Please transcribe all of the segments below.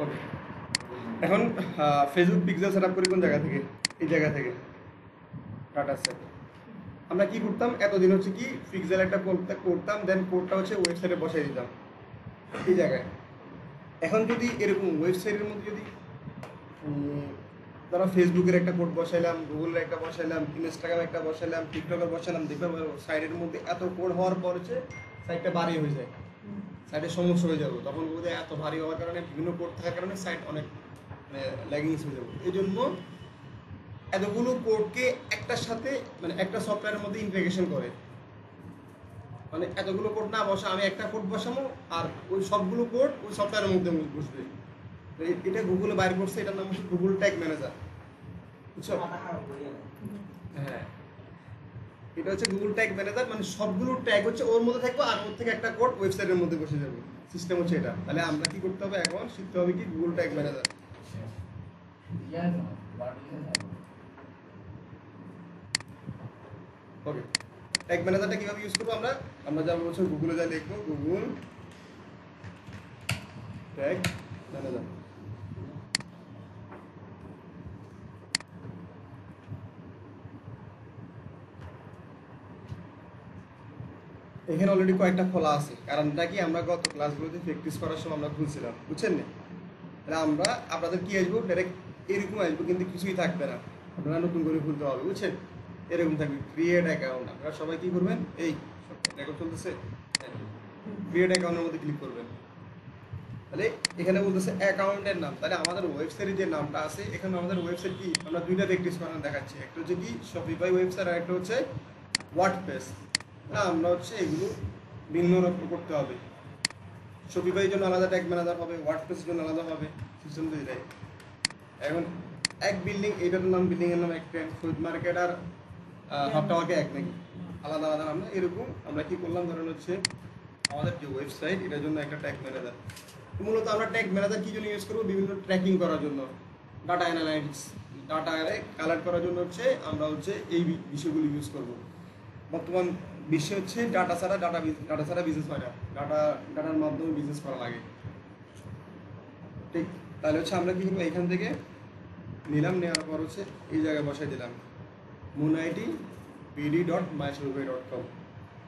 ওকে, এখন Facebook pixel set up করি কোন জায়গা থেকে? এই জায়গা থেকে, ডাটা সেট। আমরা কি করতাম এতদিন হচ্ছে কি পিক্সেল একটা করতাম, দেন কোডটা হচ্ছে ওয়েবসাইটে বসাই দিতাম এই জায়গায়। এখন যদি এরকম ওয়েবসাইটের মধ্যে যদি ধরো ফেসবুকের একটা কোড বসাইলাম, গুগলের একটা বসাইলাম, ইনস্টাগ্রামে একটা বসাইলাম, টিকটকের বসাইলাম, দেখবেন সাইটের মধ্যে এত কোড হওয়ার পর হচ্ছে সাইটটা ভারী হয়ে যায়, সাইটের সমস্যা হয়ে যাবে। তখন বোধ এত ভারী হওয়ার কারণে, বিভিন্ন কোড থাকার কারণে সাইট অনেক ল্যাগিংস হয়ে যাবে। এই জন্য এতগুলো কোডকে একটার সাথে মানে একটা সফটওয়্যারের মধ্যে ইন্টিগ্রেশন করে, মানে এতগুলো কোড না বসা, আমি একটা কোড বসাবো আর ওই সবগুলো কোড ওই সফটওয়্যারের মধ্যে বসবে। এটা গুগলে বাইর করছে, এটার নাম হচ্ছে গুগল ট্যাগ ম্যানেজার, বুঝছো? হ্যাঁ, এটা হচ্ছে গুগল ট্যাগ ম্যানেজার, মানে সবগুলো ট্যাগ হচ্ছে ওর মধ্যে থাকবে আর ওর থেকে একটা কোড ওয়েবসাইটের মধ্যে বসে যাবে। সিস্টেম হচ্ছে এটা। তাহলে আমরা কি করতে হবে এখন? শিখতে হবে কি গুগল ট্যাগ ম্যানেজার। ওকে, ট্যাগ ম্যানেজারটা কিভাবে ইউজ করবো আমরা? আমরা যা বলছি গুগলে যা লিখবো, গুগল ট্যাগ ম্যানেজার। এখানে অলরেডি কয়েকটা খোলা আছে, কারণটা কি আমরা গত ক্লাসগুলোতে প্র্যাকটিস করার সময় আমরা খুলছিলাম, বুঝছেন না? তাহলে আমরা আপনাদের কি আসবো, ডাইরেক্ট এরকম আসবো, কিন্তু কিছুই থাকবে না, আপনারা নতুন করে খুলতে হবে, বুঝছেন? এরকম থাকবে ক্রিয়েট অ্যাকাউন্ট। আপনারা সবাই কি করবেন, এই রেকর্ড চলতেছে, ক্রিয়েট অ্যাকাউন্টের মধ্যে ক্লিক করবেন। তাহলে এখানে বলতেছে অ্যাকাউন্টের নাম, তাহলে আমাদের ওয়েবসাইটের যে নামটা আছে, এখানে আমাদের ওয়েবসাইট কি আমরা দুইটা প্র্যাকটিস করানো দেখাচ্ছি, একটা হচ্ছে কি শপিফাই ওয়েবসাইট আর একটা হচ্ছে ওয়ার্ডপ্রেস। না, আমরা হচ্ছে এগুলো ভিন্ন রকম করতে হবে। শপিফাইয়ের জন্য আলাদা ট্যাগ ম্যানেজার হবে, ওয়ার্ডপ্রেসের জন্য আলাদা হবে, সিস্টেম তো এটাই। এখন এক বিল্ডিং, এইটার নাম বিল্ডিংয়ের নাম এক, ফুড মার্কেট আর হট টাওয়ারকে এক নাকি আলাদা আলাদা নাম না, এরকম আমরা কি করলাম, ধরেন হচ্ছে আমাদের যে ওয়েবসাইট এটার জন্য একটা ট্যাগ ম্যানেজার। মূলত আমরা ট্যাগ ম্যানেজার কি জন্য ইউজ করবো? বিভিন্ন ট্র্যাকিং করার জন্য, ডাটা অ্যানালাইটিক্স, ডাটা কালেক্ট করার জন্য হচ্ছে আমরা হচ্ছে এই বিষয়গুলো ইউজ করব। বর্তমান বিশ্বে হচ্ছে ডাটা ছাড়া বিজনেস হয় না, ডাটার মাধ্যমে বিজনেস করা লাগে, ঠিক? তাহলে হচ্ছে আমরা কি করবো, এখান থেকে নিলাম, নেওয়ার পর হচ্ছে এই জায়গায় বসাই দিলাম মুনাইটি pd.myshopify.com।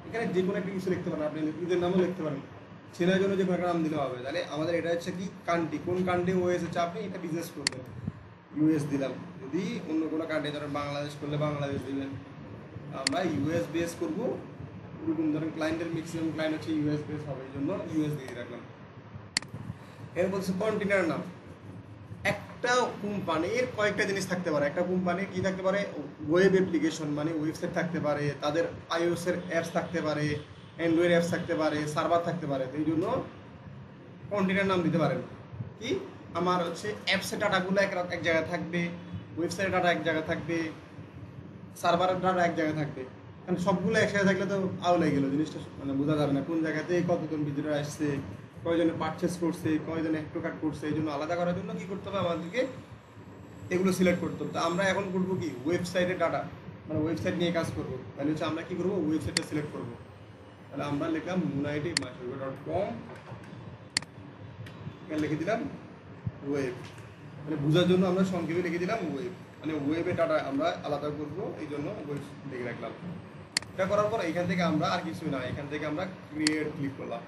এখানে যে কোনো একটা কিছু লিখতে পারেন, আপনি নিজের নামও লিখতে পারেন, চেনার জন্য যে কোনো একটা নাম দিলে হবে। তাহলে আমাদের এটা হচ্ছে কি কান্ট্রি, কোন কান্ট্রি ওয়েস হচ্ছে আপনি এটা বিজনেস করবেন, ইউএস দিলাম। যদি অন্য কোনো কান্ট্রি, ধরেন বাংলাদেশ করলে বাংলাদেশ দিবেন। আমরা ইউএস বেস করবো, ওরকম ধরেন ক্লায়েন্টের ম্যাক্সিমাম ক্লায়েন্ট হচ্ছে ইউএস বেস হবে, এই জন্য ইউএস দিয়ে রাখলাম। এর বলছে কন্টেনার নাম। একটা কোম্পানির কয়েকটা জিনিস থাকতে পারে, একটা কোম্পানির কি থাকতে পারে, ওয়েব অ্যাপ্লিকেশন মানে ওয়েবসাইট থাকতে পারে, তাদের আইওএস এর অ্যাপস থাকতে পারে, অ্যান্ড্রয়েড অ্যাপস থাকতে পারে, সার্ভার থাকতে পারে। তো এই জন্য কন্টেনার নাম দিতে পারেন কি, আমার হচ্ছে অ্যাপসের ডাটাগুলো এক জায়গায় থাকবে, ওয়েবসাইটের ডাটা এক জায়গায় থাকবে, সার্ভারের ডাটা এক জায়গায় থাকবে। কারণ সবগুলো একসাথে থাকলে তো আউলে গেল, জিনিসটা মানে বোঝা যাবে না কোন জায়গাতে কতজন ভিজিটর আসছে, কয়জনে পারচেস করছে, কয়জনে একটু কাট করছে। এই জন্য আলাদা করার জন্য কি করতে হবে, আমাদেরকে এগুলো সিলেক্ট করতে হবে। তো আমরা এখন করবো কি, ওয়েবসাইটের ডাটা, মানে ওয়েবসাইট নিয়ে কাজ করবো। তাহলে হচ্ছে আমরা কি করবো, ওয়েবসাইটটা সিলেক্ট করবো। তাহলে আমরা লিখলাম munidi.myshopify.com, এখানে লিখে দিলাম ওয়েব, মানে বোঝার জন্য আমরা সংক্ষেপে লিখে দিলাম ওয়েব, মানে ওয়েবে ডাটা আমরা আলাদা করবো, এই জন্য ওয়েব লিখে রাখলাম। এটা করার পর এখান থেকে আমরা আর কিছুই না, এখান থেকে আমরা ক্রিয়েট ক্লিক করলাম।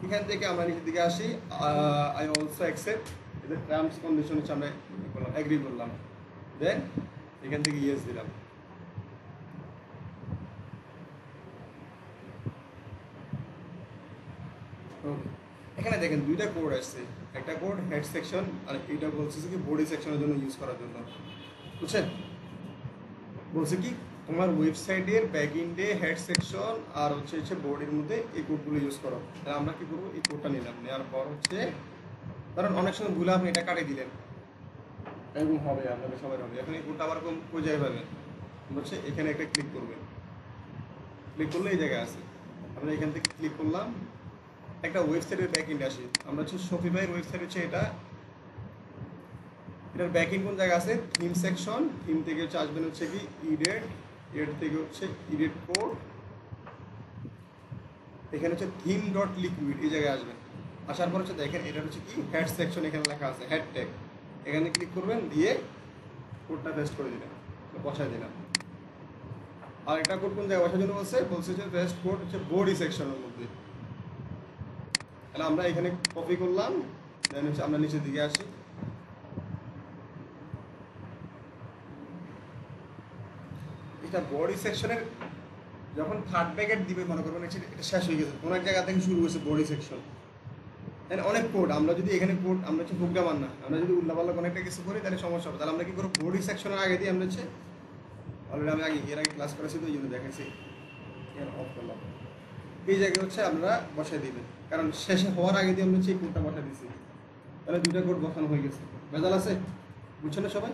এখান থেকে আমরা নিচের দিকে আসি, আই অলসো অ্যাকসেপ্ট, এদের টার্মস কন্ডিশন হচ্ছে আমরা করলাম, এগ্রি করলাম, দেন এখান থেকে ইয়েস দিলাম। ওকে, এখানে দেখেন দুইটা কোড আসছে, একটা কোড হেড সেকশন আর এইটা বলছে কি বডি সেকশনের জন্য ইউজ করার জন্য, বুঝছেন? বলছে কি তোমার ওয়েবসাইটের ব্যাক এন্ডে হেড সেকশন আর হচ্ছে বডির মধ্যে এই কোডগুলো ইউজ করো। তাহলে আমরা কি করবো, এই কোডটা নিলাম, নেওয়ার পর হচ্ছে ধরেন অনেক সময় ভুলে আপনি এটা কাটিয়ে দিলেন, এরকম হবে, আপনাদের সবাই হবে। এখন এই কোডটা আবার কোন জায়গায় পাবেন, হচ্ছে এখানে একটা ক্লিক করবেন, ক্লিক করলে এই জায়গায় আছে, আমরা এখান থেকে ক্লিক করলাম, একটা ওয়েবসাইটের ব্যাক এন্ডে আসি। আমরা হচ্ছে শপিফাইয়ের ওয়েবসাইট হচ্ছে এটা, এটার ব্যাক এন্ড কোন জায়গা আছে, থিম সেকশন, থিম থেকে হচ্ছে আসবেন হচ্ছে কি ইডেট, এড থেকে হচ্ছে ইডেট কোড, এখানে হচ্ছে থিম ডট লিকুইড, এই জায়গায় আসবেন। আসার পর হচ্ছে দেখেন এটা হচ্ছে কি হেড সেকশন, এখানে লেখা আছে হেড ট্যাগ, এখানে ক্লিক করবেন, দিয়ে কোডটা পেস্ট করে দিলেন, বসায় দিলাম। আর একটা কোড কোন জায়গায় বসার জন্য বলছে যে পেস্ট কোড হচ্ছে বডি সেকশনের মধ্যে। তাহলে আমরা এখানে কপি করলাম, দেন হচ্ছে আমরা নিচের দিকে আসি, এটা বডি সেকশনের যখন থার্ড ব্র্যাকেট দিবে মনে করবেন এটা শেষ হয়ে গেছে, কোনো এক জায়গা থেকে শুরু হয়েছে বডি সেকশন, অনেক কোড। আমরা যদি এখানে কোড, আমরা হচ্ছে প্রোগ্রামার না, আমরা যদি উল্লাপাল্লা কোনো একটা কিছু করি তাহলে সমস্যা হবে। তাহলে আমরা কি করবো, বডি সেকশনের আগে দিয়ে আমরা হচ্ছে অলরেডি আমি এর আগে ক্লাস করেছি তো এই জন্য দেখাচ্ছি, অফ করলাম। এই জায়গায় হচ্ছে আমরা বসাই দিবেন, কারণ শেষে হওয়ার আগে দিয়ে আমরা হচ্ছে এই কোডটা বসাই দিচ্ছি, তাহলে দুইটা কোড বসানো হয়ে গেছে। ভেজাল আছে, বুঝছেন না সবাই?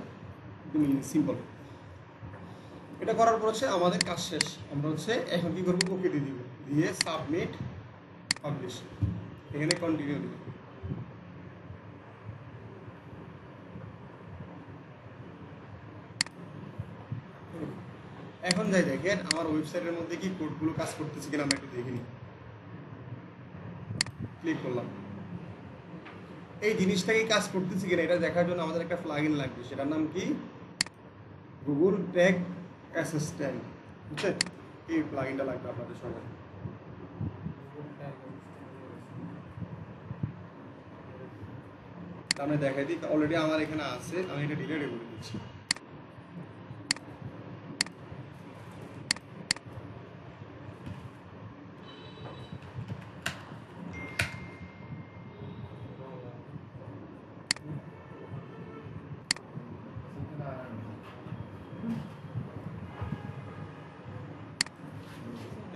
একদম সিম্পল। এটা করার পর হচ্ছে আমাদের কাজ শেষ। আমরা হচ্ছে এখন কি করবো, ওকে দিয়ে দিব, দিয়ে সাবমিট পাবলিশ, এখানে কন্টিনিউ দিব। এখন যাই দেখেন আমার ওয়েবসাইটের মধ্যে কি কোডগুলো কাজ করতেছে কিনা আমরা একটু দেখে নিই। ক্লিক করলাম, এই জিনিসটাকে কাজ করতেছে কিনা এটা দেখার জন্য আমাদের একটা প্লাগইন লাগবে, সেটার নাম কি, গুগল ট্যাগ অ্যাসিস্ট্যান্ট। বুঝছেন, এই প্লাগইনটা লাগবে আপনাদের সবাই। আমি দেখাই দিই, অলরেডি আমার এখানে আছে, আমি এটা ডিলিট করে দিচ্ছি।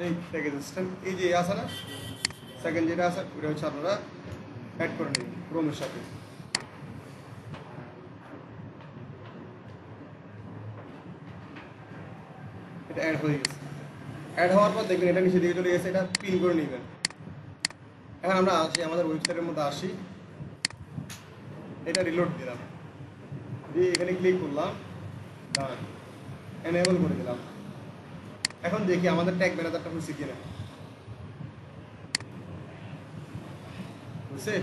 এই ট্যাগ অ্যাসিস্ট্যান্ট, এই যে আছে না সেকেন্ড যেটা আছে, ওটা হচ্ছে আপনারা অ্যাড করে নিন ক্রোমের সাথে। এটা অ্যাড হয়ে গেছে। অ্যাড হওয়ার পর দেখবেন এটা নিচে দিকে চলে গেছে, এটা পিন করে নেবেন। এখন আমরা আসি আমাদের ওয়েবসাইটের মধ্যে আসি, এটা রিলোড দিলাম, দিয়ে এখানে ক্লিক করলাম, ডান, এনেবল করে দিলাম। এখন দেখি আমাদের ট্যাগ ম্যানেজারটা হচ্ছে কিনা, বুঝছে?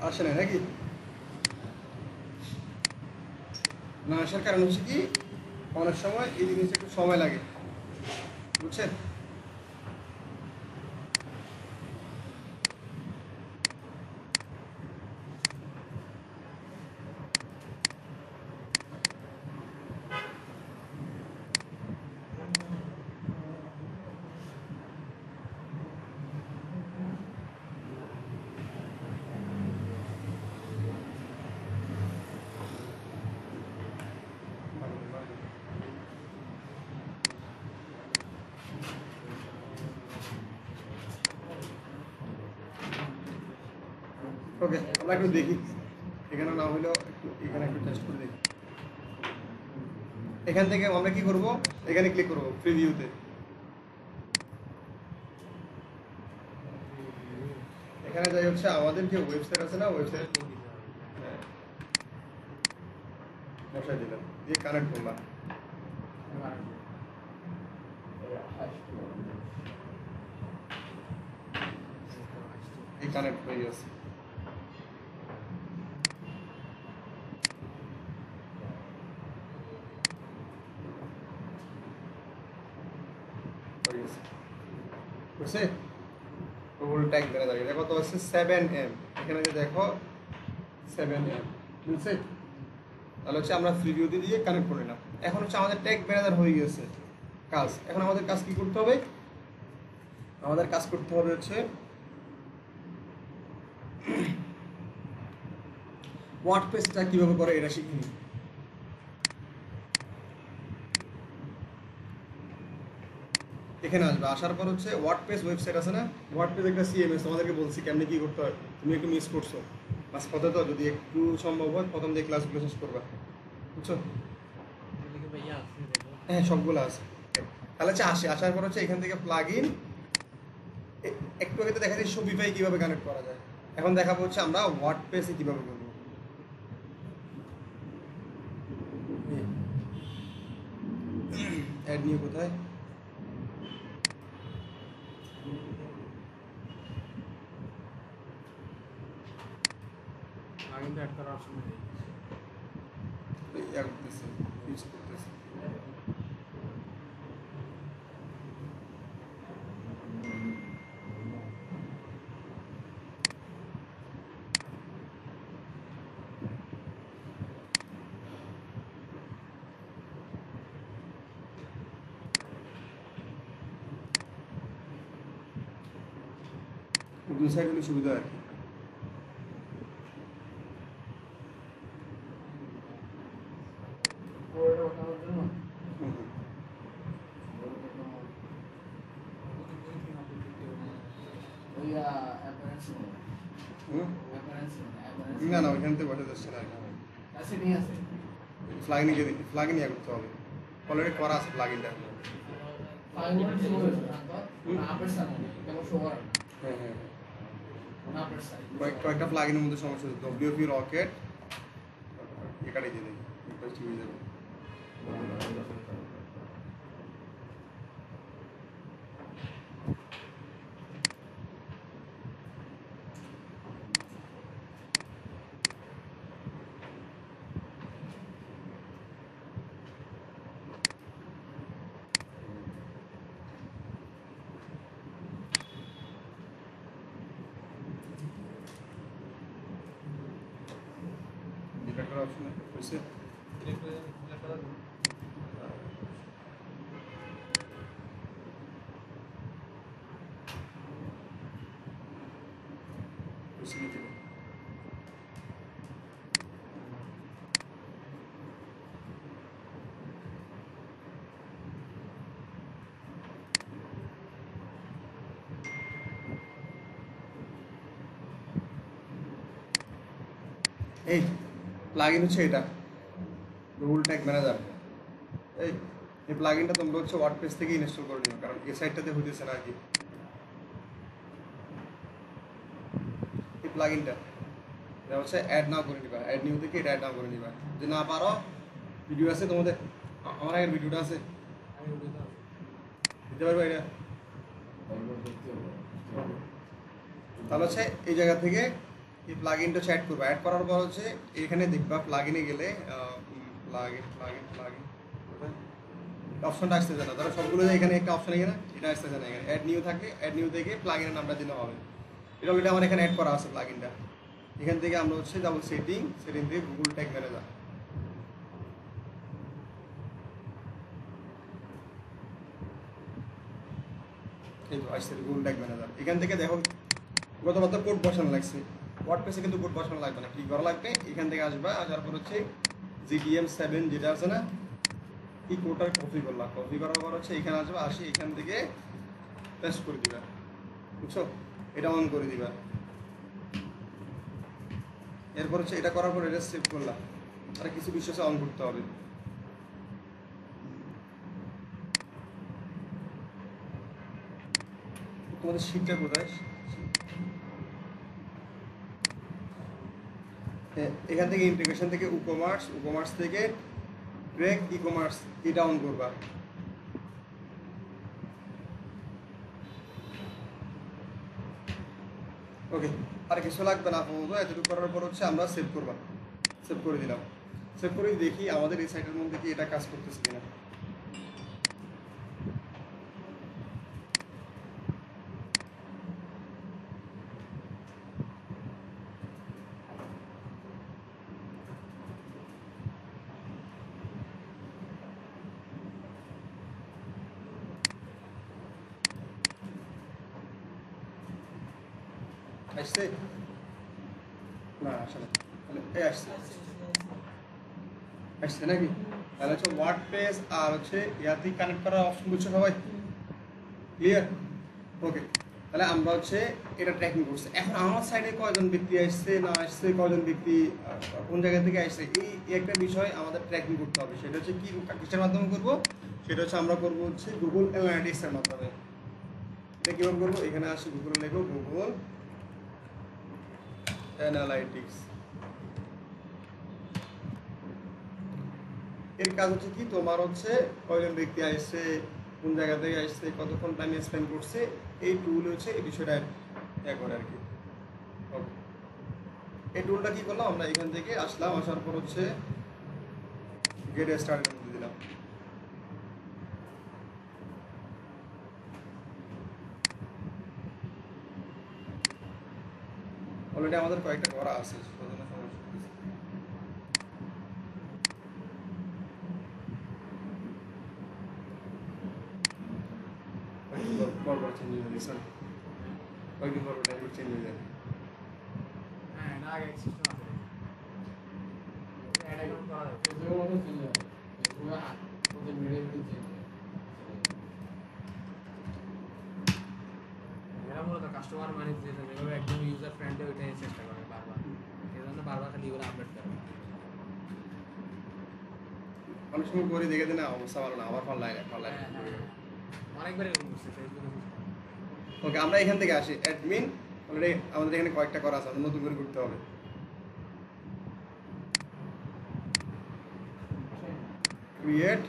আসে না নাকি? না আসার কারণ হচ্ছে কি, অনেক সময় এই জিনিসটা একটু সময় লাগে, বুঝছেন? ওকে, আমরা একটু দেখি, এখানে না হলেও একটু এখানে একটু টেস্ট করে দেখি। এখান থেকে আমরা কি করব, এখানে ক্লিক করব প্রিভিউতে। এখানে যাই হচ্ছে আমাদের যে ওয়েবসাইট আছে না, ওয়েবসাইট বসাই দিলাম, দিয়ে কানেক্ট করলাম। এই কানেক্ট হয়ে গেছে। বুঝছে, গুগল ট্যাগ ধরে থাকে, দেখো তো হচ্ছে 7M, এখানে যে দেখো 7M, বুঝছে? তাহলে হচ্ছে আমরা প্রিভিউ দিয়ে কানেক্ট করে নিলাম। এখন হচ্ছে আমাদের ট্যাগ ম্যানেজার হয়ে গেছে কাজ। এখন আমাদের কাজ কি করতে হবে, আমাদের কাজ করতে হবে হচ্ছে ওয়ার্ডপ্রেসটা কিভাবে করে এটা শিখে নিই। এখানে আসবে, আসার পর হচ্ছে ওয়ার্ডপ্রেস ওয়েবসাইট আছে না, ওয়ার্ডপ্রেস একটা সিএমএস, তোমাদেরকে বলছি কেমনি কি করতে হয়, তুমি একটু মিস করছো বাস কথা, তো যদি একটু সম্ভব হয় প্রথম দিয়ে ক্লাসগুলো শেষ করবা, বুঝছো? হ্যাঁ সবগুলো আছে। তাহলে হচ্ছে আসার পর হচ্ছে এখান থেকে প্লাগ ইন, একটু আগে তো দেখা যায় শপিফাই কীভাবে কানেক্ট করা যায়, এখন দেখাবো হচ্ছে আমরা ওয়ার্ডপ্রেসে কীভাবে করবো। অ্যাড নিউ কোথায়? কিন্তু অ্যাড করার অপশন নেই। অ্যাড দিছে ইউজ করতেছে। দুই সাইড হলে সুবিধা আর কি। না না ওইখান থেকে বসে যাচ্ছে না। ফ্লাগিং নিয়ে দেখি, ফ্লাগিং নিয়ে করতে হবে। অলরেডি করা আছে ফ্লাগিংটা। হ্যাঁ হ্যাঁ কয়েকটা প্লাগিনের মধ্যে সমস্যা হচ্ছে। WP রকেট একাটাই দিয়ে দেখি একটা ঠিক হয়ে যাবে। ডিলেট করার অপশন হয়েছে। এই প্লাগইন হচ্ছে এটা গুগল ট্যাগ ম্যানেজার। এই প্লাগইনটা তোমরা হচ্ছে ওয়ার্ডপ্রেস থেকে ইনস্টল করে নিও, কারণ এই সাইটটাতে হইতেছে না আর কি। এই প্লাগইনটা এটা হচ্ছে অ্যাড নাও করে নিবা, অ্যাড নিউ থেকে এটা অ্যাড নাও করে নিবা। যদি না পারো ভিডিও আছে তোমাদের, আমার আগের ভিডিওটা আছে দিতে পারবে এটা। তাহলে হচ্ছে এই জায়গা থেকে এই প্লাগইনটা হচ্ছে অ্যাড করবা। অ্যাড করার পর হচ্ছে এখানে দেখবা প্লাগইনে গেলে প্লাগইন অপশনটা আসতেছে না। ধরো সবগুলো এখানে একটা অপশন এখানে এটা আসতেছে না। এখানে অ্যাড নিউ থাকে, অ্যাড নিউ থেকে প্লাগইনের নামটা দিলে হবে। এটা অলরেডি আমার এখানে অ্যাড করা আছে প্লাগইনটা। এখান থেকে আমরা হচ্ছে যাবো সেটিং থেকে গুগল ট্যাগ ম্যানেজার। এই তো আসছে গুগল ট্যাগ ম্যানেজার। এখান থেকে দেখো গতবার কোড বসানো লাগছে, ওয়ার্ডপ্রেসে কিন্তু কোড বসানো লাগবে না। কি করা লাগবে, এখান থেকে আসবা, আসার পর হচ্ছে GTM7 যেটা আছে না, এই কোডটা কপি করলাম। কপি করার পর হচ্ছে এখানে আসবা, আসি এখান থেকে পেস্ট করে দিবা, বুঝছো? এটা অন করে দিবা। এরপর হচ্ছে এটা করার পর এটা সেভ করলাম। আর কিছু বিষয় অন করতে হবে। তোমাদের শীটটা কোথায়? এখান থেকে ইন্টিগ্রেশন থেকে ই-কমার্স থেকে ট্র্যাক ই-কমার্স এটা অন করবা। ওকে, আর কিছু লাগবে না আপাতত। এতটুকু করার পর হচ্ছে আমরা সেভ করবা। সেভ করে দিলাম। সেভ করে দেখি আমাদের এই সাইটের মধ্যে কি এটা কাজ করতেছে কিনা। আসছে না? আসলে এই আসছে আসছে নাকি? তাহলে হচ্ছে ওয়ার্ডপ্রেস আর হচ্ছে ইয়াতে কানেক্ট করার অপশন বুঝছো সবাই? ক্লিয়ার? ওকে, তাহলে আমরা হচ্ছে এটা ট্র্যাকিং করছি। এখন আমার সাইডে কয়জন ব্যক্তি আসছে না আসছে, কয়জন ব্যক্তি কোন জায়গা থেকে আসছে, এই একটা বিষয় আমাদের ট্র্যাকিং করতে হবে। সেটা হচ্ছে কি কিসের মাধ্যমে করবো? সেটা হচ্ছে আমরা করবো হচ্ছে গুগল অ্যানালিটিক্সের মাধ্যমে। এটা কীভাবে করবো? এখানে আসি, গুগল লেখো, গুগল অ্যানালাইটিক্স। এর কাজ হচ্ছে কি, তোমার হচ্ছে কয়জন ব্যক্তি আসছে, কোন জায়গা থেকে আসছে, কতক্ষণ টাইম স্পেন্ড করছে, এই টুল হচ্ছে এই বিষয়টা করে আর কি। ওকে, এই টুলটা কি করলাম, আমরা এখান থেকে আসলাম, আসার পর হচ্ছে গেট স্টার্ট করে দিলাম। অলরেডি আমাদের কয়েকটা করা আছে, সেজন্য সমস্যা হচ্ছে। কয়েকদিন পর পর চেঞ্জ হয়ে যায়, কয়েকদিন পর পর টাইম চেঞ্জ হয়ে যায়। হ্যাঁ না আগে সিস্টেম আছে অ্যাড অ্যাকাউন্ট করা যাবে এগুলো মতো চেঞ্জ হয় এগুলো ওদের মিডিয়া চেঞ্জ হয় এরা মূলত কাস্টমার মানে যেভাবে একদম ইউজার ফ্রেন্ডলি ওইটাই চেষ্টা করে বারবার এই জন্য বারবার খালি এগুলো আপডেট করে অনেক সময় করে দেখে দিন না, অবস্থা ভালো না, আবার ফল লাগে ফল লাগে। হ্যাঁ হ্যাঁ অনেকবার এরকম করছে ফেসবুকে ওকে, আমরা এখান থেকে আসি, অ্যাডমিন অলরেডি আমাদের এখানে কয়েকটা করা আছে, আমাদের নতুন করে করতে হবে। Create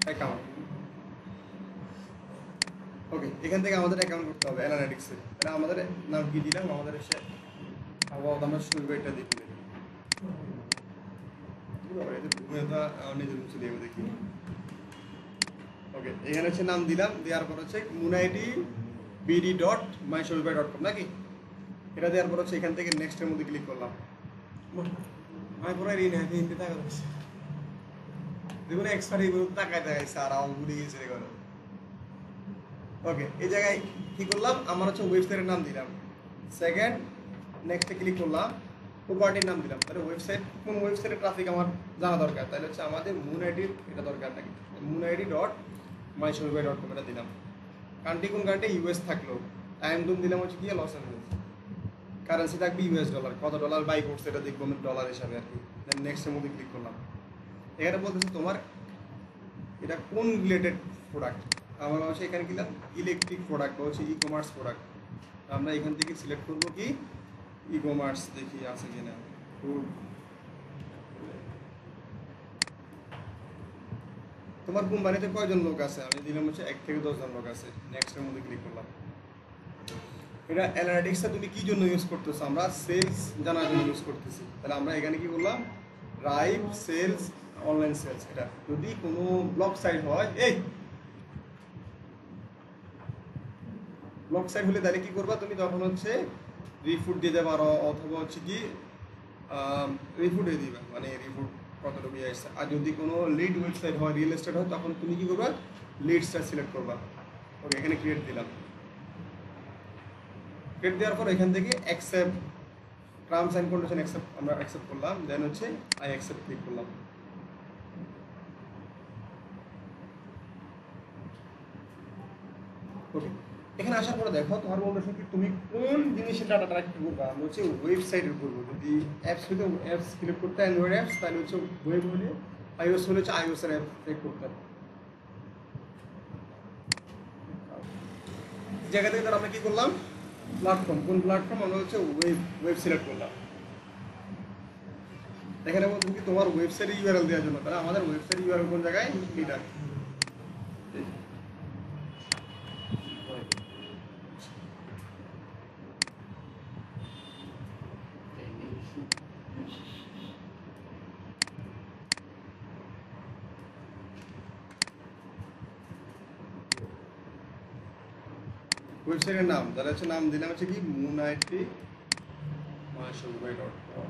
account. ওকে, এখান থেকে আমাদের অ্যাকাউন্ট করতে হবে অ্যানালিটিক্সে। তাহলে আমাদের নাম কি দিলাম, আমাদের এসে আমরা শুরু এটা দিয়ে দিলাম। নিজের মুছে দিয়ে দেখি। ওকে, এখানে হচ্ছে নাম দিলাম, দেওয়ার পর হচ্ছে মুনাইটি বিডি ডট মাইশপিফাই ডট কম নাকি, এটা দেওয়ার পর হচ্ছে এখান থেকে নেক্সটের মধ্যে ক্লিক করলাম। আমি পুরো ঋণ হ্যাঁ হিন্দি টাকা দিচ্ছে, দেখুন এক্সপার্ট এগুলো টাকায় দেখাইছে আর আমার ভুলে গেছে এগুলো। ওকে, এই জায়গায় কি করলাম, আমার হচ্ছে ওয়েবসাইটের নাম দিলাম। সেকেন্ড, নেক্সটে ক্লিক করলাম, প্রপার্টির নাম দিলাম। তাহলে ওয়েবসাইট, কোন ওয়েবসাইটের ট্রাফিক আমার জানা দরকার, তাহলে হচ্ছে আমাদের মুন আইডির এটা দরকার নাকি, moon ID dot myshopify dot com এটা দিলাম। কান্ট্রি কোন কান্ট্রি, ইউএস থাকলো, টাইম জোন দিলাম হচ্ছে কি লস অ্যাঞ্জেলেস, কারেন্সি থাকবে ইউএস ডলার, কত ডলার বাই করছে এটা দেখবো আমি ডলার হিসাবে আর কি। দেন নেক্সটের মধ্যে ক্লিক করলাম। এখানে বলতেছে তোমার এটা কোন রিলেটেড প্রোডাক্ট, আমার হচ্ছে এখানে কিলাম ইলেকট্রিক প্রোডাক্ট বা হচ্ছে ই কমার্স প্রোডাক্ট। আমরা এখান থেকে সিলেক্ট করবো কি ই কমার্স, দেখি আছে কিনা। তোমার কোম্পানিতে কয়জন লোক আছে, আমি দিলাম হচ্ছে 1 থেকে 10 জন লোক আছে। নেক্সটের মধ্যে ক্লিক করলাম। এটা অ্যানালিটিক্সটা তুমি কি জন্য ইউজ করতেছো, আমরা সেলস জানার জন্য ইউজ করতেছি। তাহলে আমরা এখানে কি করলাম, ড্রাইভ সেলস, অনলাইন সেলস। এটা যদি কোনো ব্লগ সাইট হয়, এই ব্লগ সাইট হলে তাহলে কি করবা তুমি, তখন হচ্ছে রিফুট দিতে পারো, অথবা হচ্ছে কি রিফুট দিয়ে দিবা, মানে রিফুট কতটুকু আসছে। আর যদি কোনো লিড ওয়েবসাইট হয়, রিয়েল এস্টেট হয়, তখন তুমি কি করবা, লিডসটা সিলেক্ট করবা। ওকে, এখানে ক্রিয়েট দিলাম। ক্রিয়েট দেওয়ার পর এখান থেকে accept terms and condition accept, আমরা অ্যাকসেপ্ট করলাম। দেন হচ্ছে আই অ্যাকসেপ্ট ক্লিক করলাম। ওকে, এখানে আসার পরে দেখো তোমার বলতেছে কি তুমি কোন জিনিসের ডাটা ট্র্যাক করবা, আমি হচ্ছে ওয়েবসাইটের করবো। যদি অ্যাপস হলে অ্যাপস সিলেক্ট করতে, অ্যান্ড্রয়েড অ্যাপস, তাহলে হচ্ছে ওয়েব হলে, আইওএস হলে হচ্ছে আইওএস এর অ্যাপ সিলেক্ট করতে হবে। জায়গা থেকে তাহলে আমরা কি করলাম, প্ল্যাটফর্ম, কোন প্ল্যাটফর্ম, আমরা হচ্ছে ওয়েব সিলেক্ট করলাম। এখানে বলতে কি তোমার ওয়েবসাইটে ইউআরএল দেওয়ার জন্য, তাহলে আমাদের ওয়েবসাইট ইউআরএল কোন জায়গায়, এটা ওয়েবসাইটের নাম, তাহলে হচ্ছে নাম দিলাম হচ্ছে কি মুনাইটি মাইশপিফাই ডট কম।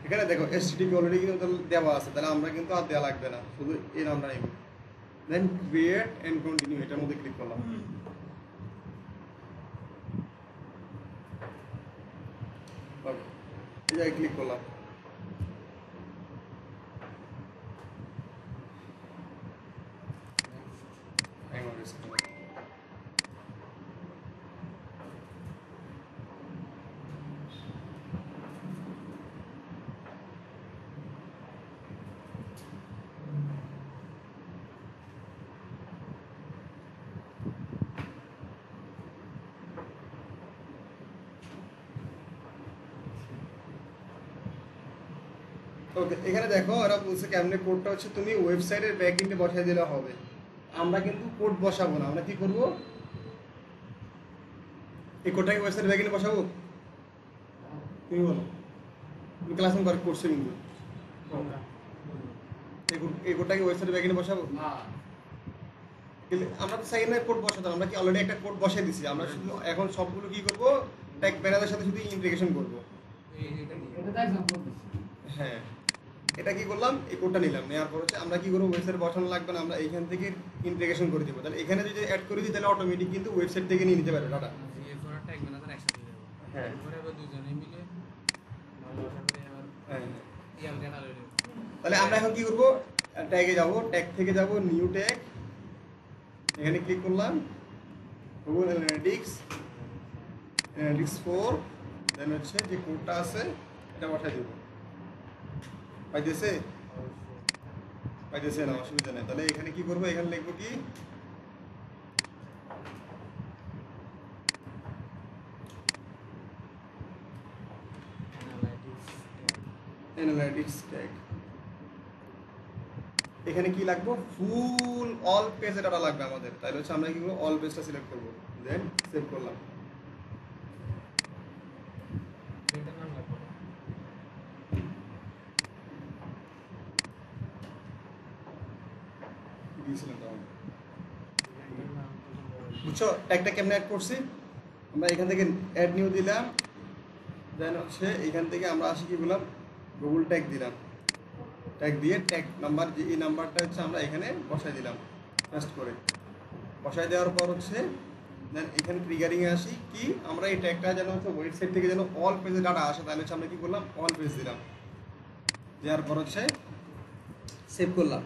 এখানে দেখো এসটিডিপি অলরেডি কিন্তু দেওয়া আছে, তাহলে আমরা কিন্তু আর দেওয়া লাগবে না, শুধু এই নামটা নিব। দেন ক্রিয়েট এন্ড কন্টিনিউ, এটার মধ্যে ক্লিক করলাম। ওকে, এই জায়গায় ক্লিক করলাম। Hang on a second. ওকে, এখানে দেখো ওরা বলছে কেমনে কোডটা হচ্ছে তুমি ওয়েবসাইটের ব্যাকএন্ডে বসাই দিলে হবে। আমরা কিন্তু কোড বসাবো না, আমরা কি করব, এই কোডটাকে ওয়েবসাইটের ব্যাকএন্ডে বসাবো। তুমি বলো, তুমি ক্লাস করে করছো কিন্তু এই কোডটাকে ওয়েবসাইটের ব্যাকএন্ডে বসাবো। না কিন্তু আমরা তো চাই না কোড বসাতাম, আমরা কি অলরেডি একটা কোড বসাই দিছি, আমরা শুধু এখন সবগুলো কি করব, ট্যাগ প্যানেলের সাথে শুধু ইন্টিগ্রেশন করব। এটা নিয়ে এটা তো এক্সাম্পল দিচ্ছি। হ্যাঁ, এটা কি করলাম, এই কোডটা নিলাম, নেওয়ার পর হচ্ছে আমরা কি করবো, ওয়েবসাইট বসানো লাগবে না, আমরা এইখান থেকে ইন্টিগ্রেশন করে দিব। তাহলে এখানে যদি অ্যাড করে দিই তাহলে অটোমেটিক কিন্তু ওয়েবসাইট থেকে নিয়ে নিতে পারবে ডাটা। জিএফওর আর ট্যাগ ম্যানেজার একসাথে দেবো। হ্যাঁ। এরপরে আবার দুজনে মিলে ভালোবাসা করে আবার হ্যাঁ, ইয়াল ডেটা লয়ে নেব। তাহলে আমরা এখন কি করব, ট্যাগে যাব, ট্যাগ থেকে যাব নিউ ট্যাগ, এখানে ক্লিক করলাম, গুগল অ্যানালিটিক্স 4, দেন হচ্ছে যে কোডটা আছে এটা বসাই দেব। পাইতেছে পাইতেছে না, অসুবিধা নেই। তাহলে এখানে কি করবো, এখানে লিখবো কি, অ্যানালিটিক্স ট্যাগ। এখানে কি লাগবে, ফুল অল পেজে ডাটা লাগবে আমাদের, তাহলে হচ্ছে আমরা কি করবো, অল পেজটা সিলেক্ট করবো, দেন সেভ করলাম। এটার নাম লাগবে না। কি দিয়েছিলাম তাহলে? এটার নাম তো সম্ভবত বুঝছো ট্যাগটা কেমনে অ্যাড করছি, আমরা এখান থেকে অ্যাড নিউ দিলাম, দেন হচ্ছে এখান থেকে আমরা আসি কি বললাম, গুগল ট্যাগ দিলাম, ট্যাগ দিয়ে ট্যাগ নাম্বার, যে এই নাম্বারটা হচ্ছে আমরা এখানে বসাই দিলাম পেস্ট করে। বসাই দেওয়ার পর হচ্ছে দেন এখানে ট্রিগারিংয়ে আসি কি, আমরা এই ট্যাগটা যেন হচ্ছে ওয়েবসাইট থেকে যেন অল পেজে ডাটা আসে, তাহলে হচ্ছে আমরা কি করলাম, অল পেজ দিলাম, দেওয়ার পর হচ্ছে সেভ করলাম,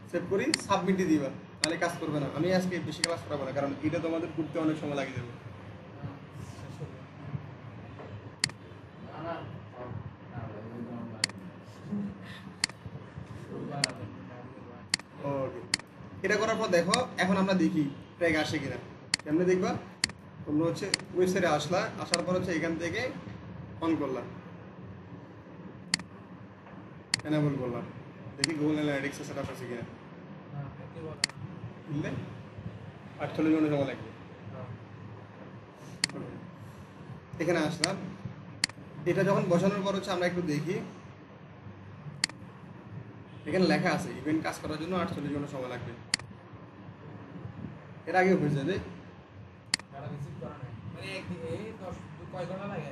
সেভ করি সাবমিটই দিবা, তাহলে কাজ করবে না। আমি আজকে বেশি ক্লাস করাবো না, কারণ এটা তোমাদের করতে অনেক সময় লাগে যাবে। শেষ হবে। না না না একদম না। ওকে, এটা করার পর দেখো এখন আমরা দেখি ট্যাগ আসে কিনা। কেমনে দেখবা, তোমরা হচ্ছে ওয়েবসাইটে আসলা, আসার পর হচ্ছে এখান থেকে অন করলাম, এনাবল করলাম, দেখি গুগল অ্যানালিটিক্সে সেট আপ আছে কিনা। হ্যাঁ, এতে বলা না। বুঝলে 48 মিনিট সময় লাগবে। হ্যাঁ। এখানে আসলাম, এটা যখন বসানোর পর হচ্ছে আমরা একটু দেখি, এখানে লেখা আছে ইভেন্ট কাজ করার জন্য 48 মিনিট সময় লাগবে, এর আগেও হয়ে যাবে। যারা রিসিভ করা নাই মানে একদিনে কয় ঘন্টা লাগে?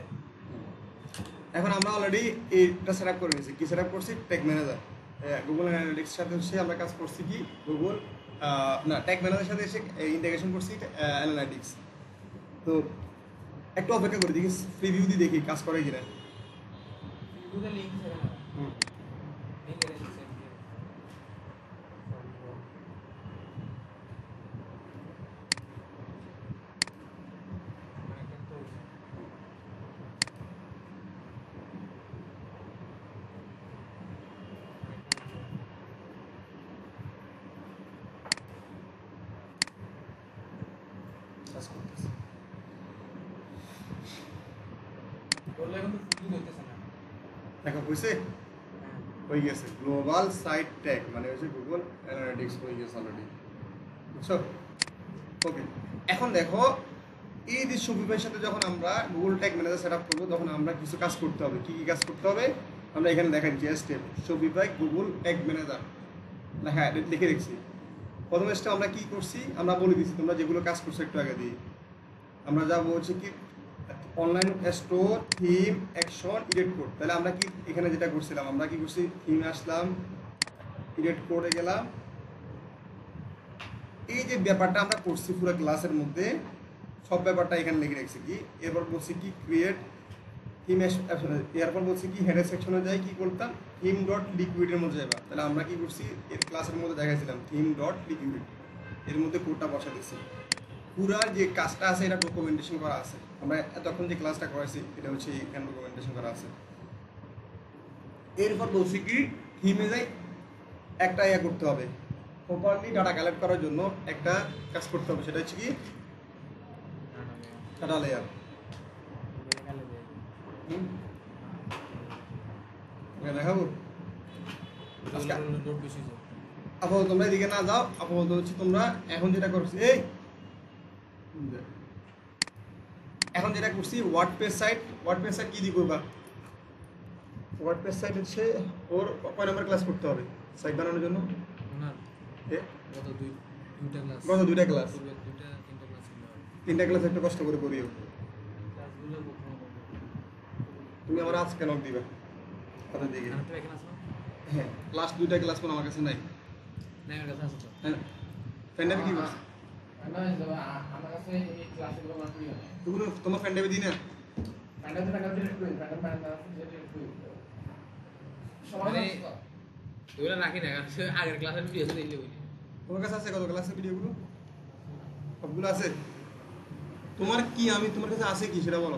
এখন আমরা অলরেডি এইটা সেট আপ করে নিয়েছি, কি সেট আপ করছি, ট্যাগ ম্যানেজার। গুগল অ্যানালিটিক্স সাথে হচ্ছে আমরা কাজ করছি কি, গুগল না ট্যাগ ম্যানেজারের সাথে এসে ইন্টিগ্রেশন করছি অ্যানালিটিক্স। তো একটু অপেক্ষা করে দেখি, প্রিভিউ দিয়ে দেখি কাজ করে কিনা। দুটো লিংক ছেড়ে না। লিংক এর সেন্ড দিয়ে। মানে কিন্তু কাজ করতেছে। বললে কিন্তু ফুল হইতেছে না। দেখা হয়েছে, হ্যাঁ। হয়ে গেছে, গ্লোবাল সাইট ট্যাগ মানে হচ্ছে গুগল অ্যানালিটিক্স হয়ে গেছে অলরেডি, বুঝছো। ওকে, এখন দেখো এই যে শপিফাইয়ের সাথে যখন আমরা Google tag manager set up করবো, তখন আমরা কিছু কাজ করতে হবে। কি কি কাজ করতে হবে আমরা এখানে দেখাই, যে step Shopify Google tag manager লেখা লিখে রেখেছি। প্রথম স্টেপ আমরা কি করছি আমরা বলে দিচ্ছি, তোমরা যেগুলো কাজ করছো একটু আগে দিয়ে। আমরা যাবো হচ্ছে কি online store, theme, action, edit code. তাহলে আমরা কি এখানে যেটা করছিলাম, আমরা কি করছি, থিমে আসলাম, ইডিট কোডে গেলাম, এই যে ব্যাপারটা আমরা করছি পুরো ক্লাসের মধ্যে সব ব্যাপারটা এখানে লিখে রেখেছি কি। এরপর বলছি কি ক্রিয়েট থিম, এরপর বলছি কি হেডার সেকশনে যাই কি করতাম, থিম ডট লিকুইডের মধ্যে যাবা। তাহলে আমরা কি করছি এর ক্লাসের মধ্যে দেখাইছিলাম থিম ডট লিকুইড, এর মধ্যে কোডটা বসা দিচ্ছি। পুরা যে কাজটা আছে এটা ডকুমেন্টেশন করা আছে, আমরা এতক্ষণ যে ক্লাসটা করাইছি এটা হচ্ছে এখানে ডকুমেন্টেশন করা আছে। এরপর বলছি কি থিমে যাই একটা ইয়া করতে হবে, প্রপারলি ডাটা কালেক্ট করার জন্য একটা কাজ করতে হবে, সেটা হচ্ছে কি ডাটা লেয়ার। ওকে দেখাবো, লোড বেশি যায়। আপাতত তোমরা এদিকে না যাও, আপাতত হচ্ছে তোমরা এখন যেটা করছি এই এখন যেটা করছি ওয়ার্ডপ্রেস সাইট কি দিয়ে করবা? ওয়ার্ডপ্রেস সাইট হচ্ছে ওর কয় নম্বর ক্লাস করতে হবে সাইট বানানোর জন্য? ওনার এ, গত দুইটা ক্লাস, গত দুইটা ক্লাস, পূর্বে দুইটা তিনটা ক্লাস ছিল। তিনটা ক্লাস একটু কষ্ট করে করিও। ক্লাসগুলো তুমি আমার আজকে নক দিবা হাতের দিকে। তো এখানে আছে না? হ্যাঁ, লাস্ট দুইটা ক্লাস কোনো আমার কাছে নাই। না, আমার কাছে আছে তো। হ্যাঁ, ফ্রেন্ডাবে কি করছে? আমার কাছে এই ক্লাসগুলো আমার প্রিয় নেই। তুমি তোমার ফ্রেন্ডাবে দিই না? ম্যাডাম টাকা ডিলিট করি, ম্যাডাম ডিলিট করি। সবাই মানে এগুলো রাখি না, কারণ সে আগের ক্লাসের ভিডিও তো দেখলে বুঝি। তোমার কাছে আছে কত ক্লাসের ভিডিওগুলো? সবগুলো আছে? তোমার কি আমি তোমার কাছে আছে কি সেটা বলো।